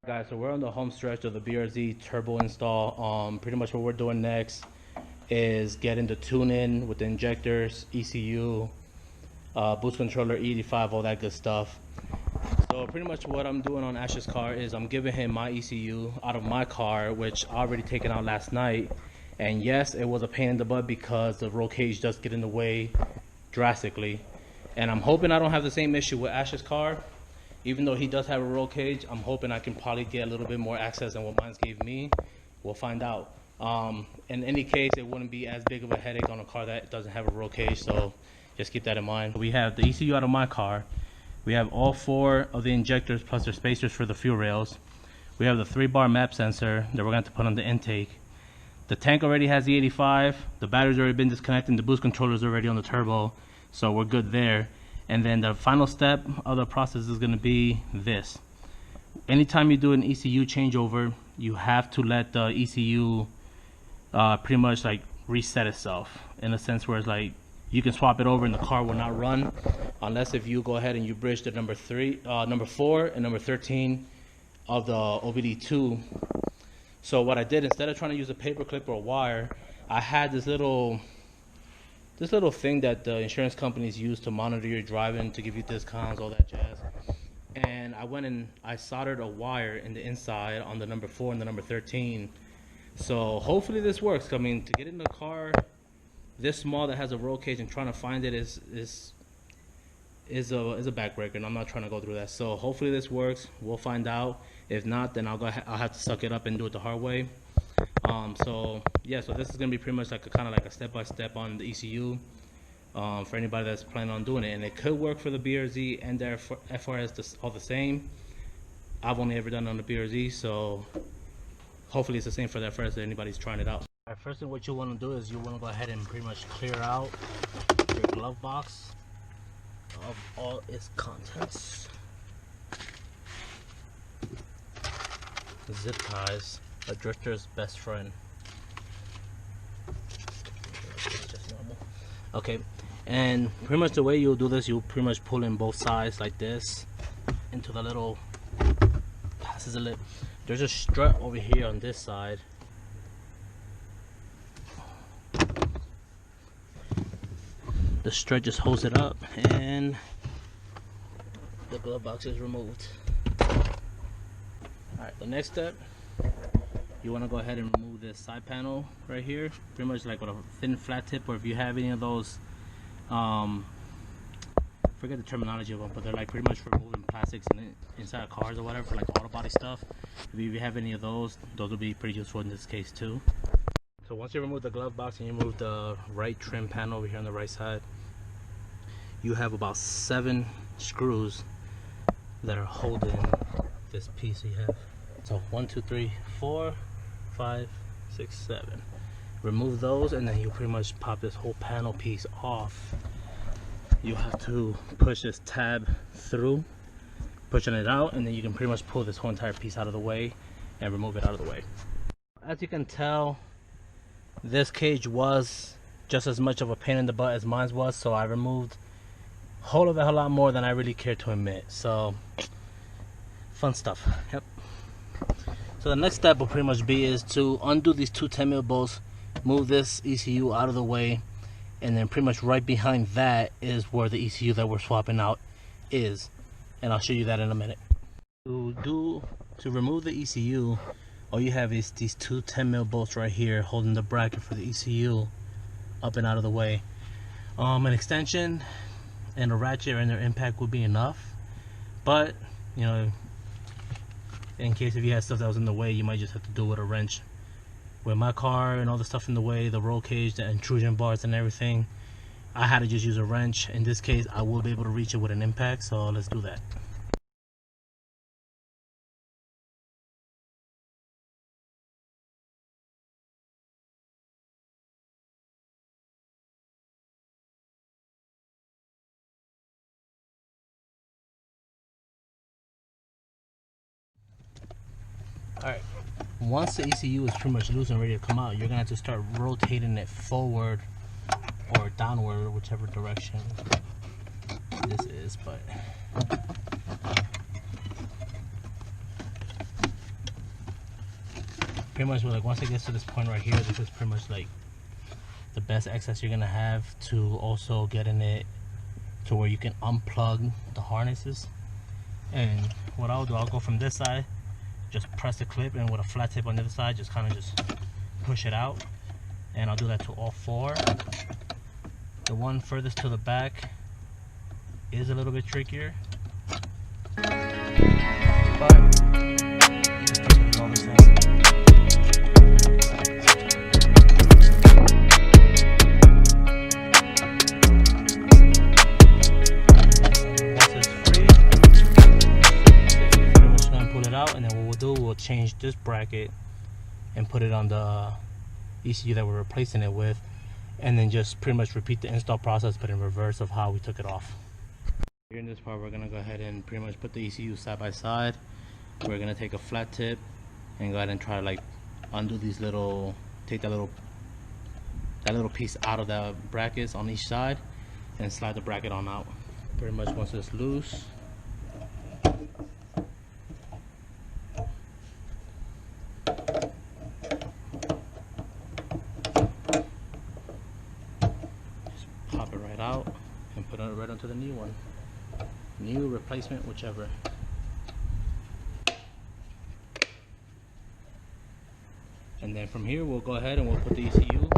Guys, so we're on the home stretch of the BRZ turbo install. Pretty much what we're doing next is getting the tune-in with the injectors, ECU, boost controller, E85, all that good stuff. So pretty much what I'm doing on Ash's car is I'm giving him my ECU out of my car, which I already taken out last night. And yes, it was a pain in the butt because the roll cage does get in the way drastically. And I'm hoping I don't have the same issue with Ash's car. Even though he does have a roll cage, I'm hoping I can probably get a little bit more access than what mine gave me. We'll find out. In any case, it wouldn't be as big of a headache on a car that doesn't have a roll cage, so just keep that in mind. We have the ECU out of my car. We have all 4 of the injectors plus their spacers for the fuel rails. We have the 3-bar map sensor that we're going to put on the intake. The tank already has the 85. The battery's already been disconnected, and the boost controller's already on the turbo, so we're good there. And then the final step of the process is going to be this. Anytime you do an ECU changeover, you have to let the ECU pretty much like reset itself, in a sense where it's like you can swap it over and the car will not run unless if you go ahead and you bridge the number 4 and number 13 of the OBD2. So what I did, instead of trying to use a paper clip or a wire, I had this little thing that the insurance companies use to monitor your driving, to give you discounts, all that jazz. And I went and I soldered a wire in the inside on the number 4 and the number 13. So hopefully this works. I mean, to get in the car this small that has a roll cage and trying to find it is a backbreaker, and I'm not trying to go through that. So hopefully this works. We'll find out. If not, then I'll have to suck it up and do it the hard way. So yeah, so this is gonna be pretty much like a step-by-step on the ECU for anybody that's planning on doing it, and it could work for the BRZ and the FRS all the same. I've only ever done it on the BRZ, so hopefully it's the same for the FRS if anybody's trying it out. Alright, first thing what you want to do is you want to go ahead and pretty much clear out your glove box of all its contents. Zip ties, a drifter's best friend. Just normal. Okay, and pretty much the way you'll do this, you'll pretty much pull in both sides like this into the little passes a lip. There's a strut over here on this side. The strut just holds it up, and the glove box is removed. Alright, the next step, you want to go ahead and remove this side panel right here, pretty much like with a thin flat tip, or if you have any of those, forget the terminology of them, but they're like pretty much for removing plastics inside of cars or whatever, for like auto body stuff. If you have any of those will be pretty useful in this case too. So once you remove the glove box and you remove the right trim panel over here on the right side, you have about 7 screws that are holding this piece you have. So 1, 2, 3, 4, 5, 6, 7. Remove those, and then you pretty much pop this whole panel piece off. You have to push this tab through, pushing it out, and then you can pretty much pull this whole entire piece out of the way and remove it out of the way. As you can tell, this cage was just as much of a pain in the butt as mine was, so I removed a whole of a lot more than I really care to admit. So fun stuff. Yep. So the next step will pretty much be is to undo these 2 10mm bolts, move this ECU out of the way, and then pretty much right behind that is where the ECU that we're swapping out is, and I'll show you that in a minute. To remove the ECU, all you have is these 2 10mm bolts right here holding the bracket for the ECU up and out of the way. An extension and a ratchet and their impact would be enough, but you know, in case if you had stuff that was in the way, you might just have to do it with a wrench. With my car and all the stuff in the way, the roll cage, the intrusion bars and everything, I had to just use a wrench. In this case, I will be able to reach it with an impact, so let's do that. Alright, once the ECU is pretty much loose and ready to come out, you're going to have to start rotating it forward or downward, whichever direction this is, but pretty much like once it gets to this point right here, this is pretty much like the best access you're gonna have to also getting it to where you can unplug the harnesses. And what I'll do, I'll go from this side, just press the clip, and with a flat tip on the other side, just kind of just push it out. And I'll do that to all four. The one furthest to the back is a little bit trickier, but just take it all the same. We'll change this bracket and put it on the ECU that we're replacing it with, and then just pretty much repeat the install process but in reverse of how we took it off. Here in this part, we're gonna go ahead and pretty much put the ECU side by side. We're gonna take a flat tip and go ahead and try to like undo these little, take that little piece out of the brackets on each side and slide the bracket on out. Pretty much once it's loose, pop it right out and put it right onto the new one. New, replacement, whichever. And then from here we'll go ahead and we'll put the ECU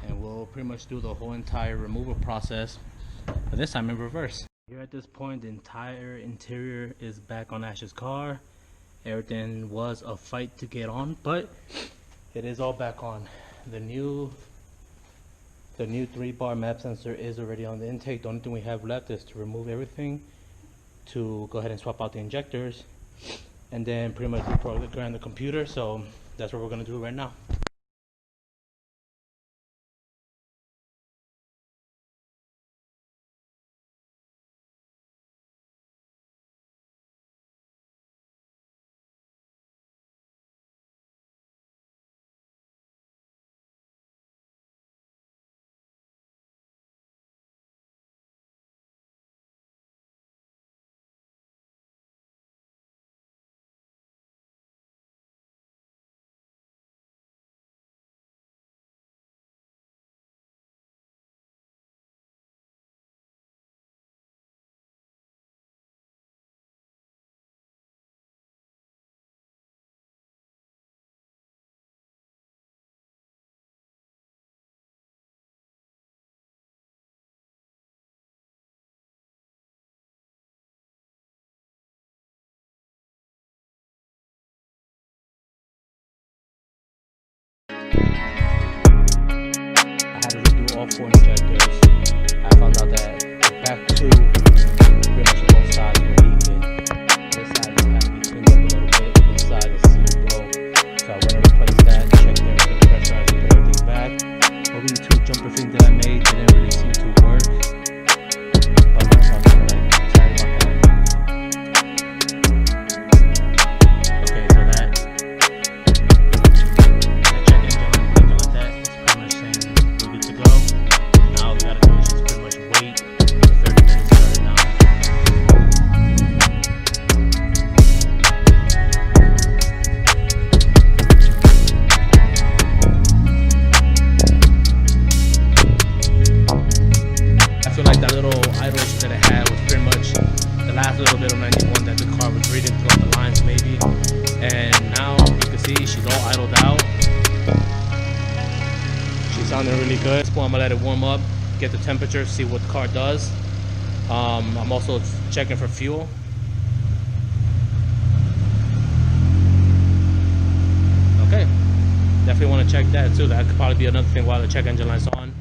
and we'll pretty much do the whole entire removal process, but this time in reverse. Here at this point, the entire interior is back on Ash's car. Everything was a fight to get on, but it is all back on. The new 3-bar map sensor is already on the intake. The only thing we have left is to remove everything, to go ahead and swap out the injectors, and then pretty much reprogram the computer. So that's what we're going to do right now. All 4 injectors. I found out that the back 2 pretty much on both sides were leaking. This side just had to be cleaned up a little bit. This side is still broke. So I went and replaced that, checked everything, pressurized, put everything back. But these 2 jumper things that I made didn't really seem to work. But now I'm kind of like excited about that. Okay, so that check engine light blinking like that is pretty much saying we're good to go. All we gotta do is just pretty much wait for 30 minutes to start it now. I feel like that little idle issue that it had was pretty much the last little bit of 91 that the car was reading throughout the lines maybe. And now you can see she's all idled out. She's sounding really good. At this point, I'm gonna let it warm up, get the temperature, see what the car does. I'm also checking for fuel. Okay, definitely want to check that too. That could probably be another thing while the check engine light's on.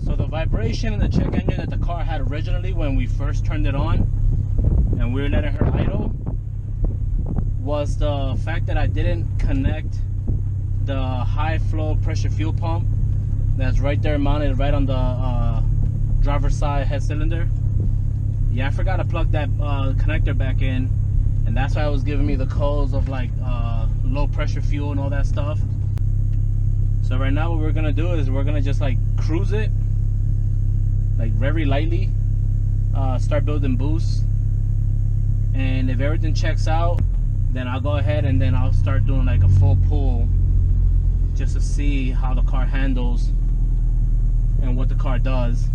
So the vibration in the check engine that the car had originally when we first turned it on and we were letting her idle was the fact that I didn't connect the high flow pressure fuel pump that's right there mounted right on the driver's side head cylinder. Yeah, I forgot to plug that connector back in, and that's why it was giving me the codes of like low pressure fuel and all that stuff. So right now what we're gonna do is we're gonna just like cruise it like very lightly, start building boost, and if everything checks out, then I'll go ahead and then I'll start doing like a full pull just to see how the car handles and what the car does.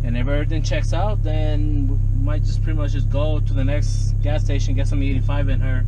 And if everything checks out, then we might just pretty much just go to the next gas station, get some 85 in her.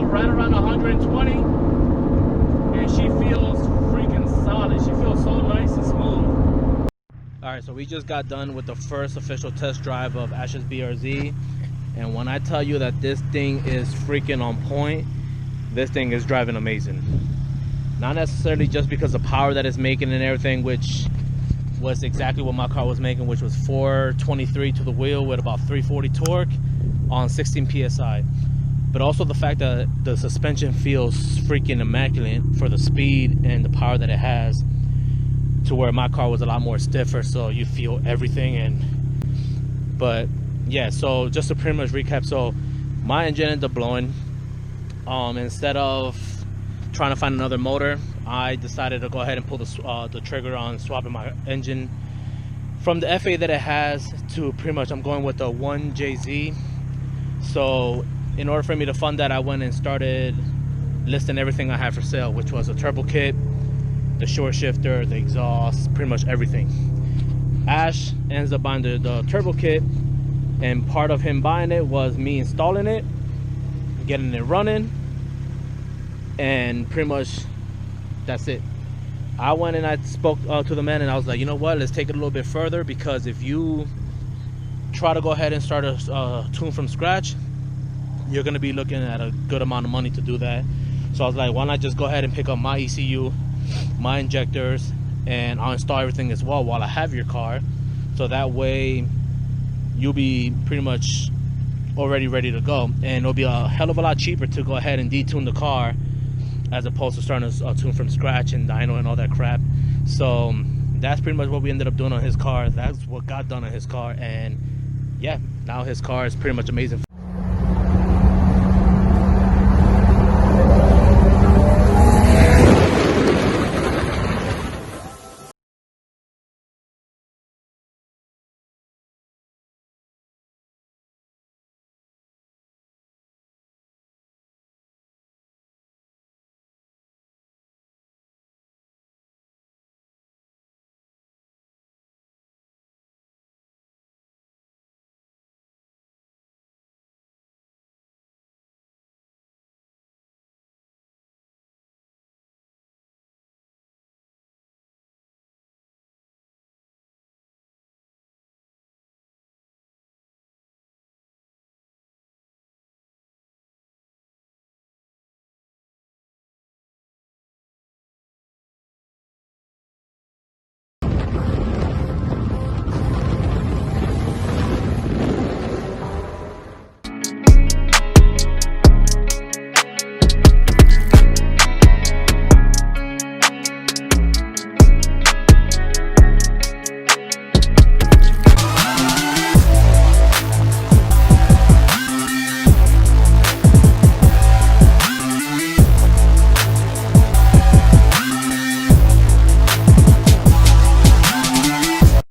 Right around 120, and she feels freaking solid. She feels so nice and smooth. Alright, so we just got done with the first official test drive of Ash's BRZ, and when I tell you that this thing is freaking on point, this thing is driving amazing. Not necessarily just because of the power that it's making and everything, which was exactly what my car was making, which was 423 to the wheel with about 340 torque on 16 psi. But also the fact that the suspension feels freaking immaculate for the speed and the power that it has, to where my car was a lot more stiffer, so you feel everything. And but yeah, so just to pretty much recap, so my engine ended up blowing. Instead of trying to find another motor, I decided to go ahead and pull the trigger on swapping my engine from the FA that it has to pretty much I'm going with the 1JZ. So in order for me to fund that, I went and started listing everything I had for sale, which was a turbo kit, the short shifter, the exhaust, pretty much everything. Ash ends up buying the turbo kit, and part of him buying it was me installing it, getting it running, and pretty much that's it. I went and I spoke to the man, and I was like, you know what, let's take it a little bit further, because if you try to go ahead and start a tune from scratch, you're going to be looking at a good amount of money to do that. So I was like, why not just go ahead and pick up my ECU, my injectors, and I'll install everything as well while I have your car, so that way you'll be pretty much already ready to go, and it'll be a hell of a lot cheaper to go ahead and detune the car as opposed to starting a tune from scratch and dyno and all that crap. So that's pretty much what we ended up doing on his car. That's what got done on his car, and yeah, now his car is pretty much amazing.